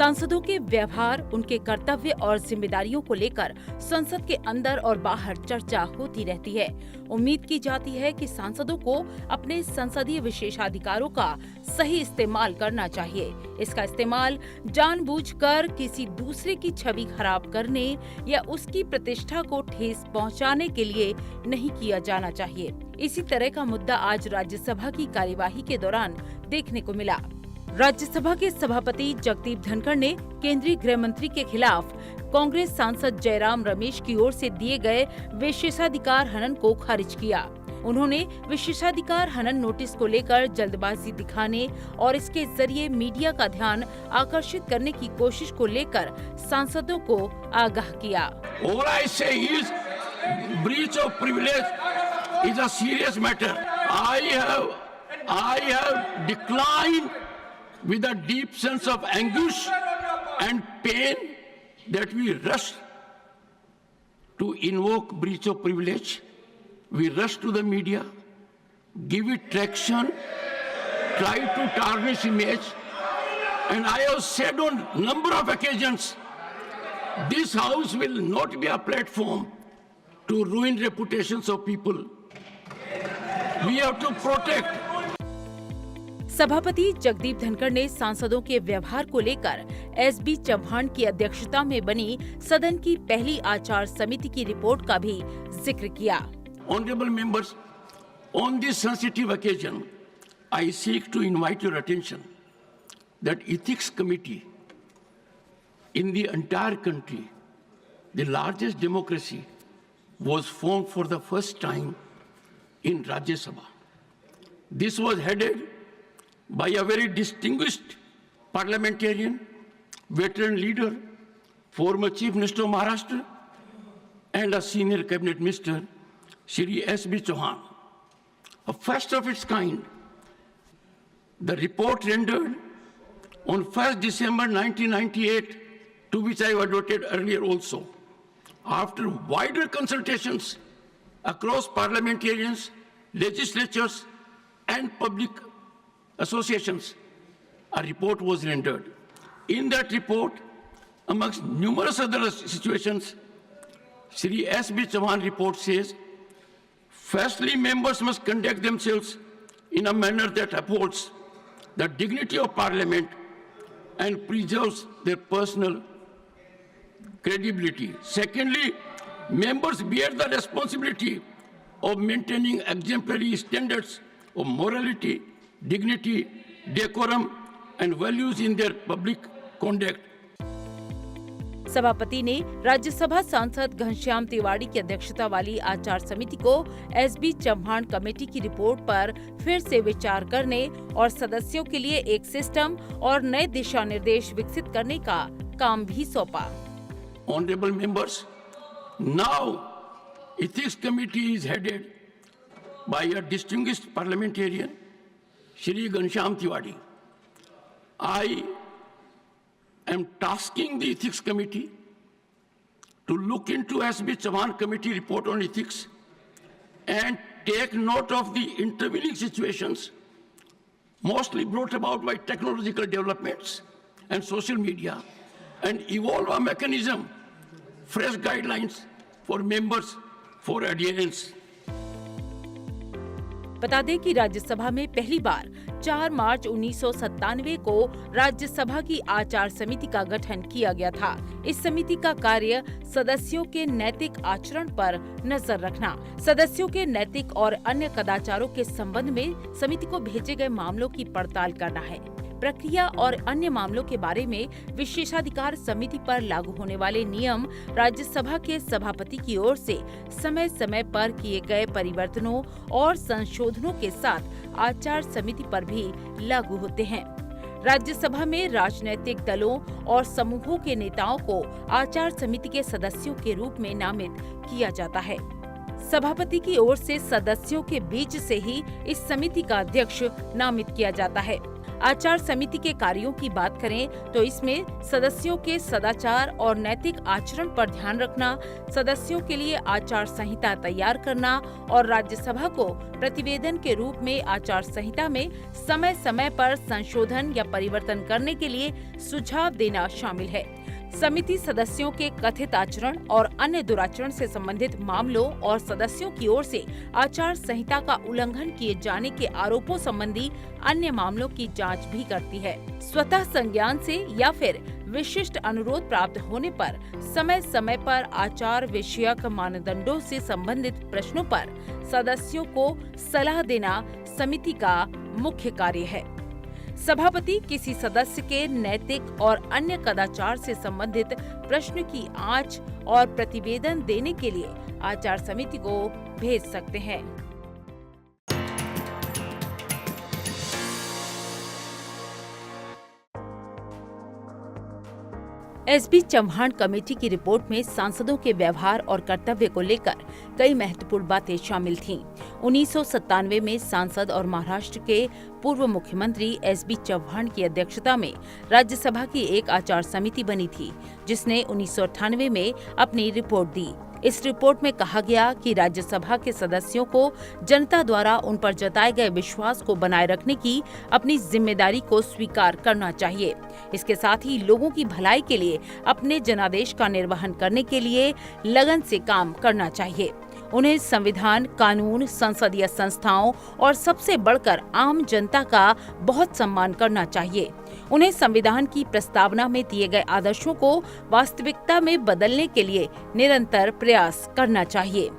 सांसदों के व्यवहार, उनके कर्तव्य और जिम्मेदारियों को लेकर संसद के अंदर और बाहर चर्चा होती रहती है। उम्मीद की जाती है कि सांसदों को अपने संसदीय विशेषाधिकारों का सही इस्तेमाल करना चाहिए। इसका इस्तेमाल जानबूझकर किसी दूसरे की छवि खराब करने या उसकी प्रतिष्ठा को ठेस पहुंचाने के लिए नहीं किया जाना चाहिए। इसी तरह का मुद्दा आज राज्यसभा की कार्यवाही के दौरान देखने को मिला। राज्यसभा के सभापति जगदीप धनखड़ ने केंद्रीय गृह मंत्री के खिलाफ कांग्रेस सांसद जयराम रमेश की ओर से दिए गए विशेषाधिकार हनन को खारिज किया। उन्होंने विशेषाधिकार हनन नोटिस को लेकर जल्दबाजी दिखाने और इसके जरिए मीडिया का ध्यान आकर्षित करने की कोशिश को लेकर सांसदों को आगाह किया। All I say is breach of privilege is a serious matter. I have declined with a deep sense of anguish and pain that we rush to invoke breach of privilege. We rush to the media, give it traction, try to tarnish image, and I have said on number of occasions, this house will not be a platform to ruin reputations of people. We have to protect. सभापति जगदीप धनखड़ ने सांसदों के व्यवहार को लेकर SB Chauhan की अध्यक्षता में बनी सदन की पहली आचार समिति की रिपोर्ट का भी जिक्र किया। Honorable members, on this sensitive occasion, I seek to invite your attention that Ethics Committee in the entire country, the largest democracy, was formed for the first time in Rajya Sabha. This was headed by a very distinguished parliamentarian, veteran leader, former Chief Minister of Maharashtra, and a senior cabinet minister, Shri S.B. Chauhan. A first of its kind, the report rendered on 1st December 1998, to which I adverted earlier also, after wider consultations across parliamentarians, legislatures, and public associations, a report was rendered. In that report, amongst numerous other situations, Shri S.B. Chauhan report says, firstly, members must conduct themselves in a manner that upholds the dignity of Parliament and preserves their personal credibility. Secondly, members bear the responsibility of maintaining exemplary standards of morality, dignity, decorum, and values in their public conduct. सभापति ने राज्यसभा सांसद घनश्याम तिवारी की अध्यक्षता वाली आचार समिति को SB Chauhan committee की रिपोर्ट पर फिर से विचार करने और सदस्यों के लिए एक सिस्टम और नए दिशा निर्देश विकसित करने का काम भी सौंपा। Honorable members, now Ethics Committee is headed by a distinguished parliamentarian, Shri Ghanshyam Tiwari. I am tasking the Ethics Committee to look into S.B. Chauhan Committee report on ethics and take note of the intervening situations, mostly brought about by technological developments and social media, and evolve a mechanism, fresh guidelines for members for adherence. बता दें कि राज्यसभा में पहली बार 4 मार्च 1997 को राज्यसभा की आचार समिति का गठन किया गया था। इस समिति का कार्य सदस्यों के नैतिक आचरण पर नजर रखना, सदस्यों के नैतिक और अन्य कदाचारों के संबंध में समिति को भेजे गए मामलों की पड़ताल करना है। प्रक्रिया और अन्य मामलों के बारे में विशेषाधिकार समिति पर लागू होने वाले नियम राज्यसभा के सभापति की ओर से समय समय पर किए गए परिवर्तनों और संशोधनों के साथ आचार समिति पर भी लागू होते हैं। राज्यसभा में राजनीतिक दलों और समूहों के नेताओं को आचार समिति के सदस्यों के रूप में नामित किया जाता है। सभापति की ओर से सदस्यों के बीच से ही इस समिति का अध्यक्ष नामित किया जाता है। आचार समिति के कार्यों की बात करें तो इसमें सदस्यों के सदाचार और नैतिक आचरण पर ध्यान रखना, सदस्यों के लिए आचार संहिता तैयार करना और राज्यसभा को प्रतिवेदन के रूप में आचार संहिता में समय समय पर संशोधन या परिवर्तन करने के लिए सुझाव देना शामिल है। समिति सदस्यों के कथित आचरण और अन्य दुराचरण से संबंधित मामलों और सदस्यों की ओर से आचार संहिता का उल्लंघन किए जाने के आरोपों संबंधी अन्य मामलों की जांच भी करती है। स्वतः संज्ञान से या फिर विशिष्ट अनुरोध प्राप्त होने पर समय समय पर आचार विषयक मानदंडों से संबंधित प्रश्नों पर सदस्यों को सलाह देना समिति का मुख्य कार्य है। सभापति किसी सदस्य के नैतिक और अन्य कदाचार से संबंधित प्रश्न की आंच और प्रतिवेदन देने के लिए आचार समिति को भेज सकते हैं। एसबी चौहान कमेटी की रिपोर्ट में सांसदों के व्यवहार और कर्तव्य को लेकर कई महत्वपूर्ण बातें शामिल थीं। 1997 में सांसद और महाराष्ट्र के पूर्व मुख्यमंत्री एसबी चौहान की अध्यक्षता में राज्यसभा की एक आचार समिति बनी थी, जिसने 1998 में अपनी रिपोर्ट दी। इस रिपोर्ट में कहा गया कि राज्यसभा के सदस्यों को जनता द्वारा उन पर जताए गए विश्वास को बनाए रखने की अपनी जिम्मेदारी को स्वीकार करना चाहिए। इसके साथ ही लोगों की भलाई के लिए अपने जनादेश का निर्वहन करने के लिए लगन से काम करना चाहिए। उन्हें संविधान, कानून, संसदीय संस्थाओं और सबसे बढ़कर आम जनता का बहुत सम्मान करना चाहिए। उन्हें संविधान की प्रस्तावना में दिए गए आदर्शों को वास्तविकता में बदलने के लिए निरंतर प्रयास करना चाहिए।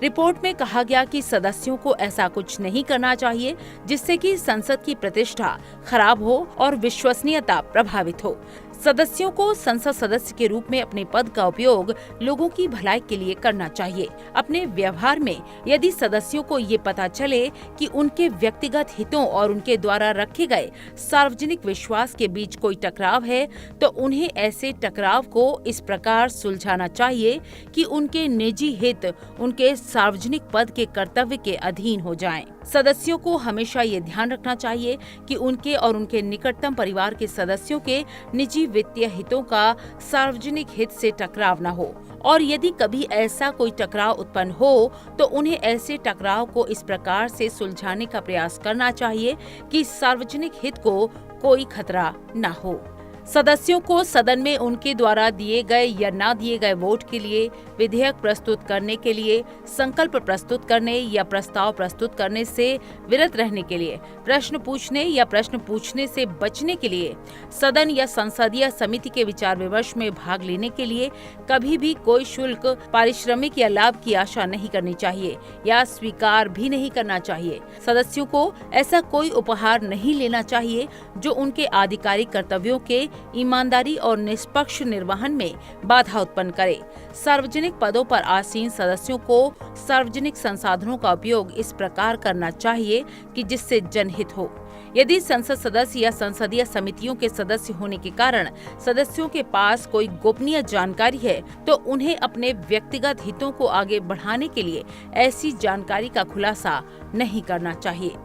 रिपोर्ट में कहा गया कि सदस्यों को ऐसा कुछ नहीं करना चाहिए जिससे कि संसद की प्रतिष्ठा खराब हो और विश्वसनीयता प्रभावित हो। सदस्यों को संसद सदस्य के रूप में अपने पद का उपयोग लोगों की भलाई के लिए करना चाहिए। अपने व्यवहार में यदि सदस्यों को ये पता चले कि उनके व्यक्तिगत हितों और उनके द्वारा रखे गए सार्वजनिक विश्वास के बीच कोई टकराव है, तो उन्हें ऐसे टकराव को इस प्रकार सुलझाना चाहिए कि उनके निजी हित उनके सार्वजनिक पद के कर्तव्य के अधीन हो जाएं। सदस्यों को हमेशा ये ध्यान रखना चाहिए कि उनके और उनके निकटतम परिवार के सदस्यों के निजी वित्तीय हितों का सार्वजनिक हित से टकराव न हो, और यदि कभी ऐसा कोई टकराव उत्पन्न हो तो उन्हें ऐसे टकराव को इस प्रकार से सुलझाने का प्रयास करना चाहिए कि सार्वजनिक हित को कोई खतरा न हो। सदस्यों को सदन में उनके द्वारा दिए गए या न दिए गए वोट के लिए, विधेयक प्रस्तुत करने के लिए, संकल्प प्रस्तुत करने या प्रस्ताव प्रस्तुत करने से विरत रहने के लिए, प्रश्न पूछने या प्रश्न पूछने से बचने के लिए, सदन या संसदीय समिति के विचार विमर्श में भाग लेने के लिए कभी भी कोई शुल्क, पारिश्रमिक या लाभ की आशा नहीं करनी चाहिए या स्वीकार भी नहीं करना चाहिए। सदस्यों को ऐसा कोई उपहार नहीं लेना चाहिए जो उनके आधिकारिक कर्तव्यों के ईमानदारी और निष्पक्ष निर्वहन में बाधा उत्पन्न करे। सार्वजनिक पदों पर आसीन सदस्यों को सार्वजनिक संसाधनों का उपयोग इस प्रकार करना चाहिए कि जिससे जनहित हो। यदि संसद सदस्य या संसदीय समितियों के सदस्य होने के कारण सदस्यों के पास कोई गोपनीय जानकारी है, तो उन्हें अपने व्यक्तिगत हितों को आगे बढ़ाने के लिए ऐसी जानकारी का खुलासा नहीं करना चाहिए।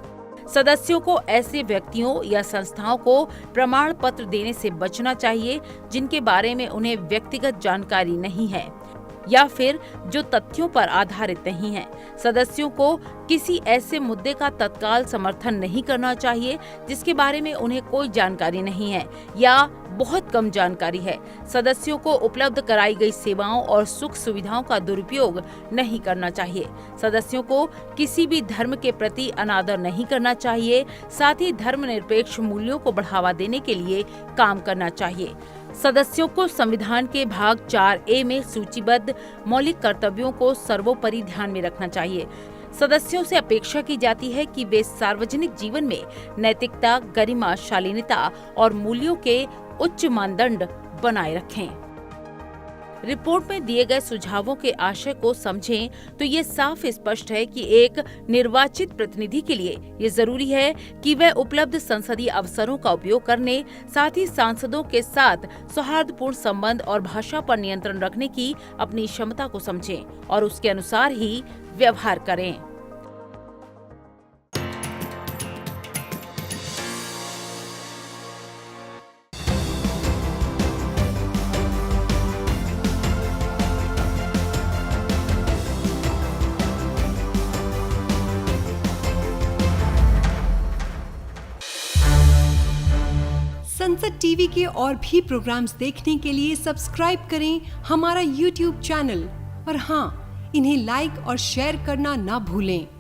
सदस्यों को ऐसे व्यक्तियों या संस्थाओं को प्रमाण पत्र देने से बचना चाहिए जिनके बारे में उन्हें व्यक्तिगत जानकारी नहीं है या फिर जो तथ्यों पर आधारित नहीं है। सदस्यों को किसी ऐसे मुद्दे का तत्काल समर्थन नहीं करना चाहिए जिसके बारे में उन्हें कोई जानकारी नहीं है या बहुत कम जानकारी है। सदस्यों को उपलब्ध कराई गई सेवाओं और सुख सुविधाओं का दुरुपयोग नहीं करना चाहिए। सदस्यों को किसी भी धर्म के प्रति अनादर नहीं करना चाहिए। साथ ही धर्मनिरपेक्ष मूल्यों को बढ़ावा देने के लिए काम करना चाहिए। सदस्यों को संविधान के भाग 4A में सूचीबद्ध मौलिक कर्तव्यों को सर्वोपरि ध्यान में रखना चाहिए। सदस्यों से अपेक्षा की जाती है कि वे सार्वजनिक जीवन में नैतिकता, गरिमा, शालीनता और मूल्यों के उच्च मानदंड बनाए रखें। रिपोर्ट में दिए गए सुझावों के आशय को समझें तो ये साफ स्पष्ट है कि एक निर्वाचित प्रतिनिधि के लिए ये जरूरी है कि वह उपलब्ध संसदीय अवसरों का उपयोग करने, साथ ही सांसदों के साथ सौहार्दपूर्ण संबंध और भाषा पर नियंत्रण रखने की अपनी क्षमता को समझें और उसके अनुसार ही व्यवहार करें। संसद टीवी के और भी प्रोग्राम्स देखने के लिए सब्सक्राइब करें हमारा YouTube चैनल और हाँ, इन्हें लाइक और शेयर करना ना भूलें।